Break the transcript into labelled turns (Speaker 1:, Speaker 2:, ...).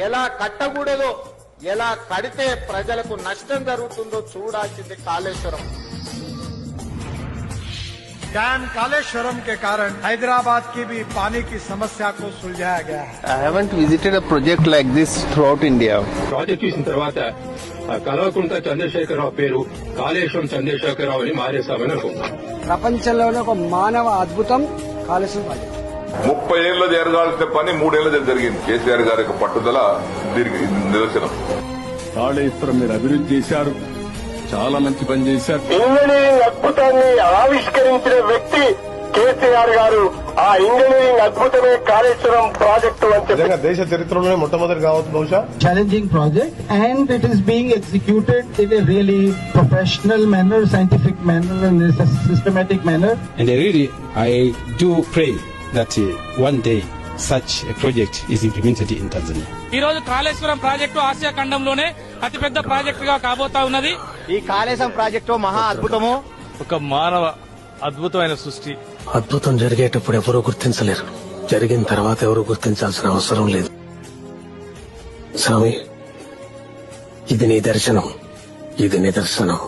Speaker 1: ఎలా కట్టకూడదో, ఎలా కడితే ప్రజలకు నష్టం జరుగుతుందో చూడాల్సింది కాళేశ్వరం.
Speaker 2: डैम कालेश्वरम के कारण हैदराबाद की भी पानी की समस्या को सुलझाया गया है.
Speaker 3: I haven't visited a project like this throughout India.
Speaker 4: Project చూసిన తర్వాత కల్వకుంట్ల చంద్రశేఖరరావు పేరు కాళేశ్వరం చంద్రశేఖరరావు అని మారేస్తామని అనుకుంటున్నాం.
Speaker 5: ప్రపంచంలోనే ఒక మానవ అద్భుతం కాళేశ్వరం ప్రాజెక్ట్.
Speaker 6: 30 ఏళ్ల జరగాల్సిన పని 3 ఏళ్ల జరిగింది. కేసీఆర్ గారి యొక్క పట్టుదల దీనికి నిదర్శనం.
Speaker 7: కాళేశ్వరం మీరు అభివృద్ధి చేశారు, చాలా మంచి పని చేశారు.
Speaker 8: ఇంజనీరింగ్ అద్భుతాన్ని ఆవిష్కరించిన వ్యక్తి కేసీఆర్ గారు. ఆ ఇంజనీరింగ్ అద్భుతమే కాళేశ్వరం ప్రాజెక్టు అని
Speaker 9: దేశ చరిత్రలోనే మొట్టమొదటి కావచ్చు బహుశా.
Speaker 10: Challenging project and it is being executed in a really professional manner, scientific manner and systematic manner.
Speaker 11: And I do pray that one day such a project is implemented in Tanzania.
Speaker 12: ఈ రోజు Kaleshwaram project Asia ఖండంలోనే అతిపెద్ద ప్రాజెక్టుగా కాబోతా ఉన్నది.
Speaker 5: ఈ Kaleshwaram project మహా అద్భుతము,
Speaker 12: ఒక మానవ అద్భుతమైన సృష్టి.
Speaker 13: అద్భుతం జరిగేటప్పుడు ఎవరూ గుర్తించలేరు, జరిగిన తర్వాత ఎవరు గుర్తించాల్సిన అవసరం లేదు. స్వామి, ఇది నీ దర్శనం, ఇది నిదర్శనం.